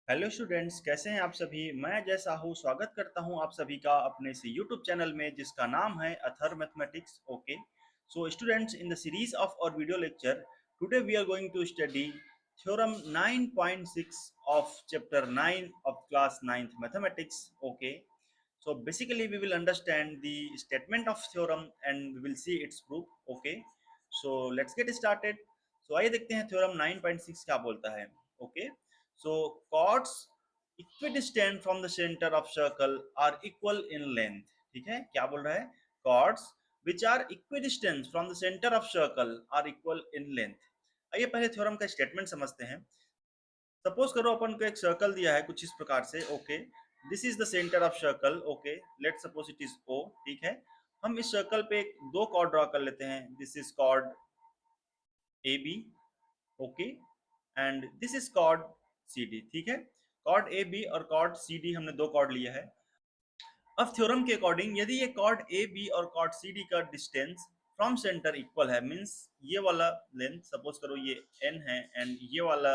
Hello students, कैसे हैं आप सभी। मैं जैसा हूँ स्वागत करता हूँ आप सभी का अपने इस यूट्यूब चैनल में जिसका नाम है अथर mathematics. Okay, so students, in the series of our video lecture today we are going to study theorem 9.6 of chapter 9 of class 9th mathematics. Okay, so basically we will understand the statement of theorem and we will see its proof. Okay, so let's get started. So आइए देखते हैं theorem 9.6 क्या बोलता है। Okay, so chords equidistant from the center of circle are equal in length. ठीक है, क्या बोल रहा है? chords which are equidistant from the center of circle are equal in length. आइए पहले थ्योरम का स्टेटमेंट समझते हैं। सपोज करो अपन को एक सर्कल दिया है कुछ इस प्रकार से। Okay, this is the centre of circle. Okay, let suppose it is O. ठीक है, हम इस सर्कल पे दो कॉर्ड ड्रॉ कर लेते हैं। This is chord A B. Okay, and this is chord C D. ठीक है, कॉर्ड ए बी और कॉर्ड सी डी हमने दो कॉर्ड लिया है। अब थ्योरम के अकॉर्डिंग यदि ये कॉर्ड ए बी और कॉर्ड सी डी का डिस्टेंस फ्रॉम सेंटर इक्वल है, मीन्स ये वाला लेंथ सपोज करो ये एन है एंड ये वाला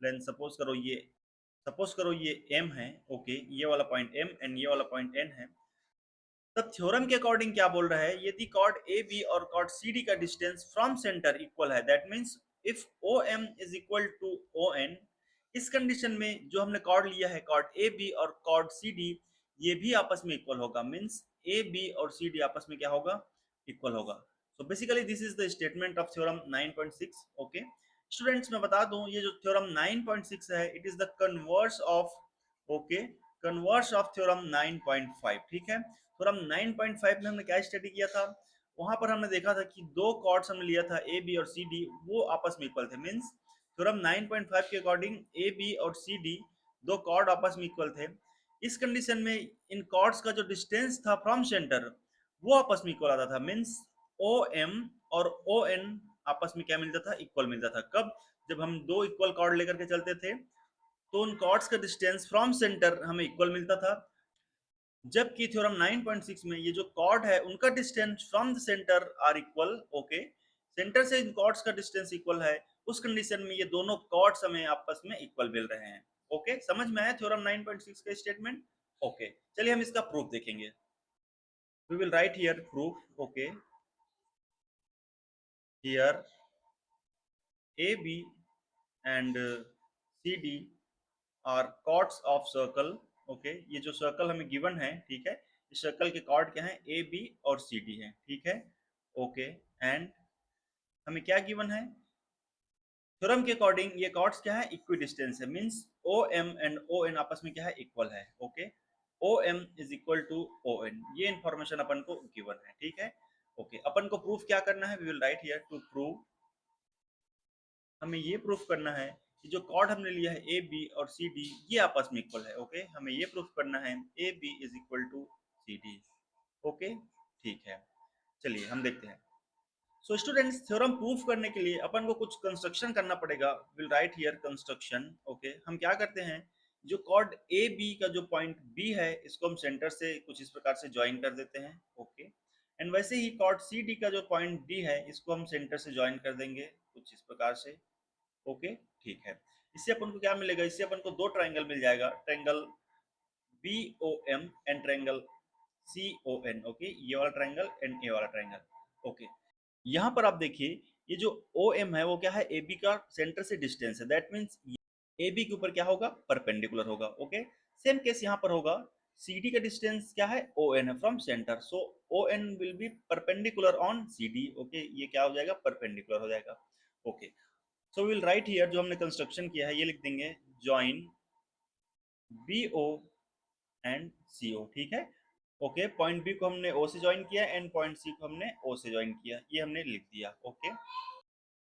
लेंथ सपोज करो ये एम है। ओके, ये वाला पॉइंट एम एंड ये वाला पॉइंट एन है। तब थ्योरम के अकॉर्डिंग क्या बोल रहा है? यदि कॉर्ड ए बी और कॉर्ड सी डी का डिस्टेंस फ्रॉम सेंटर इक्वल है, that means if O M is equal to O N, इस कंडीशन में जो हमने कॉर्ड लिया है कॉर्ड ए बी और कॉर्ड सी डी, ये भी आपस में इक्वल होगा। मीन्स ए बी और सी डी आपस में क्या होगा? इक्वल होगा। So basically this is the statement of theorem 9.6। Okay students, मैं बता दूं ये जो थ्योरम 9.6 है it is the converse of, okay, converse of theorem 9.5। ठीक है, थ्योरम 9.5 में हमने क्या स्टडी किया था? वहां पर हमने देखा था कि दो कॉर्ड्स हमने लिया था ए बी और सी डी, वो आपस में इक्वल थे। मीन्स थ्योरम 9.5 के अकॉर्डिंग ए बी और सी डी दो कॉर्ड आपस में इक्वल थे। इस कंडीशन में इन कॉर्ड्स का जो डिस्टेंस था फ्रॉम सेंटर वो आपस में इक्वल आता था। मीन्स ओ एम और ओ एन आपस में क्या मिलता था? इक्वल मिलता था। कब? जब हम दो इक्वल कॉर्ड लेकर के चलते थे तो उन कॉर्ड्स का डिस्टेंस फ्रॉम सेंटर हमें इक्वल मिलता था। जबकि थ्योरम 9.6 में ये जो कॉर्ड है उनका distance from the centre are equal. Okay, centre से इन कॉर्ड्स का डिस्टेंस इक्वल है, उस कंडीशन में ये दोनों कॉर्ड्स हमें आपस में इक्वल मिल रहे हैं। ओके, समझ में आया थ्योरम 9.6 का स्टेटमेंट? ओके, चलिए हम इसका प्रूफ देखेंगे। We will write here proof. Okay, here A B and C D are chords of circle. Okay, ये जो सर्कल हमें गिवन है, ठीक है, इस सर्कल के कॉर्ड क्या है? ए बी और सी डी है। ठीक है, ओके, एंड हमें क्या गिवन है? थ्योरम के अकॉर्डिंग ये कॉर्ड्स क्या है? इक्वी डिस्टेंस है। Means O M and O N आपस में क्या है? इक्वल है। Okay, O M is equal to O N, ये इंफॉर्मेशन अपन को गिवन है। ठीक है, ओके, अपन को प्रूफ क्या करना है? We will write here to prove. हमें ये प्रूफ करना है कि जो कॉर्ड हमने लिया है ए बी और सी डी ये आपस में इक्वल है। ओके, हमें ये प्रूफ करना है A B is equal to C D. Okay, ठीक है, चलिए हम देखते हैं। सो स्टूडेंट्स, थ्योरम प्रूफ करने के लिए अपन को कुछ कंस्ट्रक्शन करना पड़ेगा। Will write here construction. Okay, हम क्या करते हैं, जो कॉर्ड ए बी का जो पॉइंट बी है इसको हम सेंटर से कुछ इस प्रकार से ज्वाइन कर देते हैं। ओके, एंड वैसे ही कॉर्ड सी डी का जो पॉइंट डी है इसको हम सेंटर से ज्वाइन कर देंगे कुछ इस प्रकार से। ओके, ठीक है, इससे अपन को क्या मिलेगा? इससे अपन को दो ट्राइंगल मिल जाएगा, triangle B O M and triangle C O N. Okay, ये वाला ट्राइंगल एंड ये वाला ट्राइंगल। ओके, यहाँ पर आप देखिए ये जो ओ एम है वो क्या है? ए बी का सेंटर से डिस्टेंस है। दैट मीन्स ए बी के ऊपर क्या होगा? परपेंडिकुलर होगा। ओके, सेम केस यहाँ पर होगा। सी डी का डिस्टेंस क्या है? ओ एन है from centre, so O N will be perpendicular on C D. Okay, ये क्या हो जाएगा? परपेंडिकुलर हो जाएगा। Okay, so will write here, जो हमने कंस्ट्रक्शन किया है ये लिख देंगे, join B O and C O. ठीक है, ओके, पॉइंट बी को हमने ओ से ज्वाइन किया एंड पॉइंट सी को हमने ओ से ज्वाइन किया, ये हमने लिख दिया। Okay,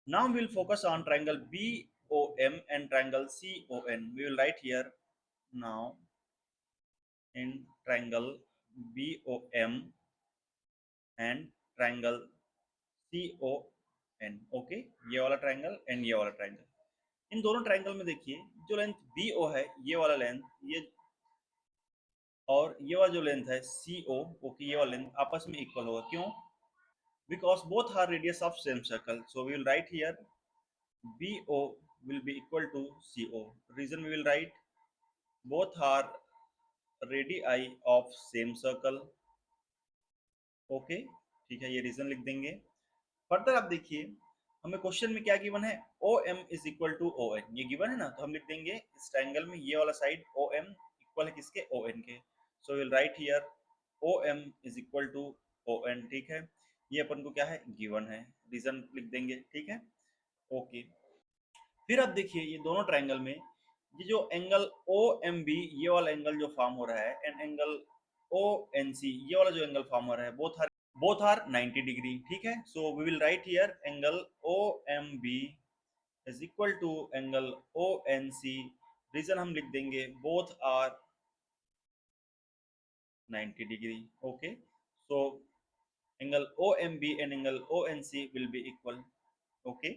now we will focus on triangle BOM and triangle CON. We will write here now in triangle BOM and triangle CON. Okay, ये वाला ट्रायंगल एंड ये वाला ट्रायंगल। इन दोनों ट्रायंगल में देखिए जो लेंथ BO है ये वाला लेंथ, ये और ये वाला जो लेंथ है CO, ओके, ये वाला लेंथ आपस में इक्वल होगा। क्यों? Because both are radius of same circle. So we will write here BO will be equal to CO. Reason we will write, both are radii of same circle। Okay, ठीक है, ये reason लिख देंगे। Further आप देखिए, हमें question में क्या गिवन है, O M is equal to O N, ये गिवन है ना, तो हम लिख देंगे इस ट्रायंगल में ये वाला साइड ओ एम इक्वल है किसके, ओ एन के। So will write here O M is equal to O N, ठीक है, ये अपन को क्या है गिवन है, रीजन लिख देंगे, ठीक है, ओके। फिर आप देखिए ये दोनों ट्रायंगल में ये जो एंगल ओ एम बी, ये वाला एंगल जो फॉर्म हो रहा है, and angle O N C, ये वाला जो एंगल फॉर्म हो रहा है, बोथ आर 90 डिग्री, ठीक है। So we will write here angle O M B is equal to angle O N C. Reason हम लिख देंगे both are 90 degree, okay. So angle O M B and angle O N C will be equal, okay.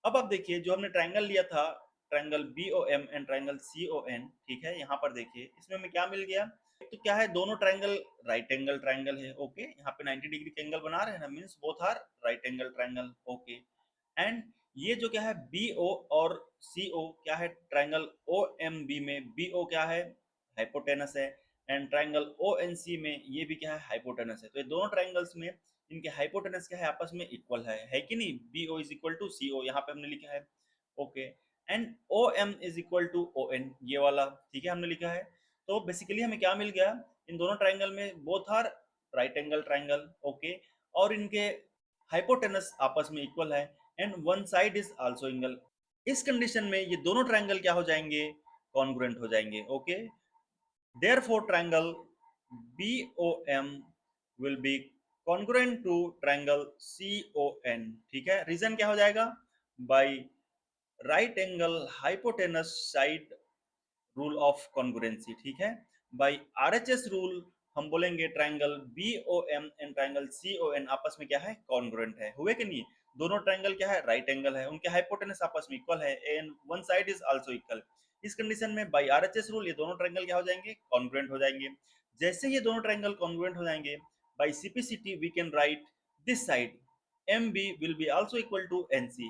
अब आप देखिए जो हमने triangle लिया था, triangle B O M and triangle C O N, ठीक है, यहाँ पर देखिए इसमें हमें क्या मिल गया, तो क्या है, दोनों ट्रायंगल राइट एंगल ट्रायंगल है, ओके, यहाँ पे 90 डिग्री के एंगल बना रहे हैं ना, means both are right angle triangle, okay. And ये जो क्या है बी ओ और सी ओ क्या है, ट्रायंगल ओ एम बी में बी ओ क्या है, हाइपोटेनस है, and triangle O N C में ये भी क्या है, हाइपोटेनस है। तो ये दोनों ट्रायंगल्स में इनके हाइपोटेनस क्या है, आपस में इक्वल है कि नहीं, B O is equal to C O, यहाँ पे हमने लिखा है, okay. And O M is equal to O N, ये वाला, ठीक है, हमने लिखा है। तो बेसिकली हमें क्या मिल गया, इन दोनों ट्रायंगल में both are right angle triangle, okay, और इनके हाइपोटेनस आपस में इक्वल है, and one side is also angle. इस कंडीशन में ये दोनों ट्रायंगल क्या हो जाएंगे, कॉन्ग्रुएंट हो जाएंगे, okay. Therefore triangle BOM will be congruent to triangle CON, ठीक है। रीजन क्या हो जाएगा, by right angle hypotenuse side rule of congruency, ठीक है। बाय आरएचएस रूल हम बोलेंगे triangle BOM and triangle CON आपस में क्या है, कॉन्ग्रुएंट है, हुए कि नहीं, दोनों ट्रायंगल क्या है, राइट एंगल है, उनके हाइपोटेनस आपस में इक्वल है, and one side is also equal. इस कंडीशन में बाय आरएचएस रूल ये दोनों ट्रायंगल क्या हो जाएंगे, कॉन्ग्रुएंट हो जाएंगे। जैसे ये दोनों ट्रायंगल कॉन्ग्रुएंट हो जाएंगे, by CPCT we can write this side MB will be also equal to NC,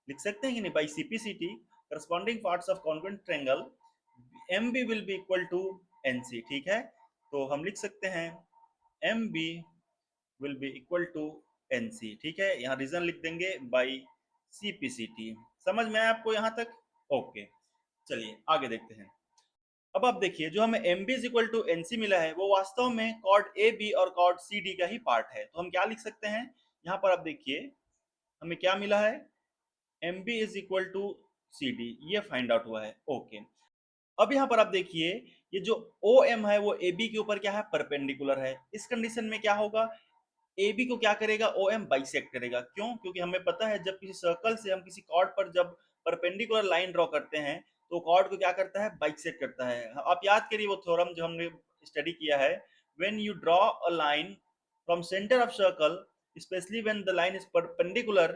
लिख सकते हैं कि नहीं, by CPCT corresponding parts of congruent triangle MB will be equal to NC, ठीक है। तो हम लिख सकते हैं MB will be equal to NC, ठीक है, यहाँ रीजन लिख देंगे बाई CPCT। समझ में आया आपको यहाँ तक, ओके। चलिए आगे देखते हैं। अब आप देखिए जो हमें MB is equal to NC मिला है वो वास्तव में कॉर्ड AB और कॉर्ड CD का ही पार्ट है, तो हम क्या लिख सकते हैं, यहाँ पर आप देखिए हमें क्या मिला है, MB is equal to CD, ये फाइंड आउट हुआ है, ओके। अब यहाँ पर आप देखिए ये जो OM है वो AB के ऊपर क्या है, परपेंडिकुलर है। इस कंडीशन में क्या होगा, AB को क्या करेगा, OM बाइसेक्ट करेगा, क्यों, क्योंकि हमें पता है जब किसी सर्कल से हम किसी कॉर्ड पर जब परपेंडिकुलर लाइन ड्रॉ करते हैं तो कॉर्ड को क्या करता है, बाइसेक्ट करता है। आप याद करिए वो थ्योरम जो हमने स्टडी किया है, when you draw a line from centre of circle, specially when the line is perpendicular,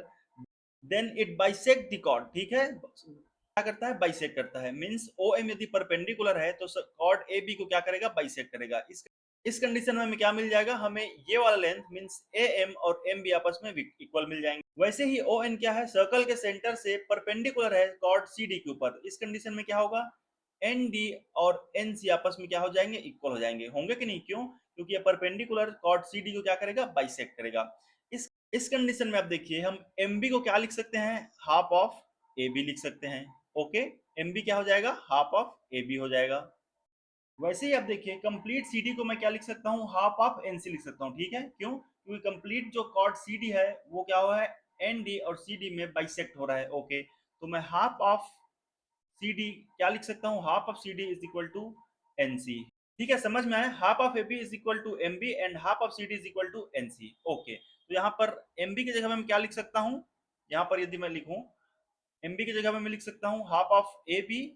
then it bisect the chord, ठीक है, क्या करता है, बाइसेक्ट करता है। मींस ओ एम यदि परपेंडिकुलर है तो कॉर्ड ए बी को क्या करेगा, बाइसेक्ट करेगा। इस कंडीशन में हमें क्या मिल जाएगा, हमें ये वाला लेंथ मींस ए एम और एम बी आपस में इक्वल मिल जाएंगे। वैसे ही ओ एन क्या है, सर्कल के सेंटर से परपेंडिकुलर है कॉर्ड सी डी के ऊपर। इस कंडीशन में क्या होगा, एन डी और एन सी आपस में क्या हो जाएंगे, इक्वल हो जाएंगे, होंगे कि नहीं, क्यों, क्योंकि ये परपेंडिकुलर कॉर्ड सी डी को क्या करेगा, बाइसेक्ट करेगा। इस कंडीशन में आप देखिए हम एम बी को क्या लिख सकते हैं, हाफ ऑफ ए बी लिख सकते हैं, ओके। एम बी क्या हो जाएगा, हाफ ऑफ ए बी हो जाएगा। वैसे ही आप देखिए कंप्लीट CD को मैं क्या लिख सकता हूँ, हाफ ऑफ NC लिख सकता हूँ, ठीक है, क्यों, क्योंकि कंप्लीट जो कॉर्ड CD है वो क्या हुआ है, ND और CD में बाइसेक्ट हो रहा है, ओके। तो मैं हाफ ऑफ CD क्या लिख सकता हूँ, half of CD is equal to NC, ठीक है, समझ में आया, half of AB is equal to MB and half of CD is equal to NC, okay. तो यहाँ पर MB की जगह में क्या लिख सकता हूँ, यहाँ पर यदि मैं लिखूं MB की जगह में मैं लिख सकता हूँ half of AB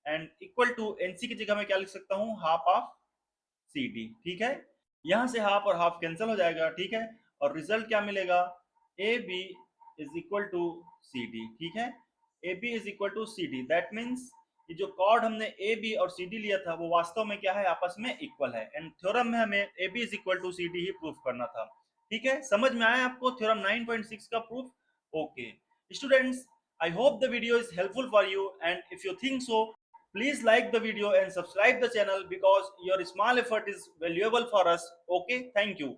and equal to NC की जगह में क्या लिख सकता हूँ, हाफ ऑफ CD, ठीक है। यहाँ से हाफ और हाफ कैंसिल हो जाएगा, ठीक है, और रिजल्ट क्या मिलेगा, A B is equal to C D, ठीक है, A B is equal to C D, that means ये जो कॉर्ड हमने ए बी और सी डी लिया था वो वास्तव में क्या है, आपस में इक्वल है, एंड थ्योरम में हमें A B is equal to C D ही प्रूफ करना था, ठीक है। समझ में आया आपको थ्योरम 9.6 का proof, okay. Students, I hope the video is helpful for you, and if you think so Please like the video and subscribe the channel because your small effort is valuable for us. Okay, thank you.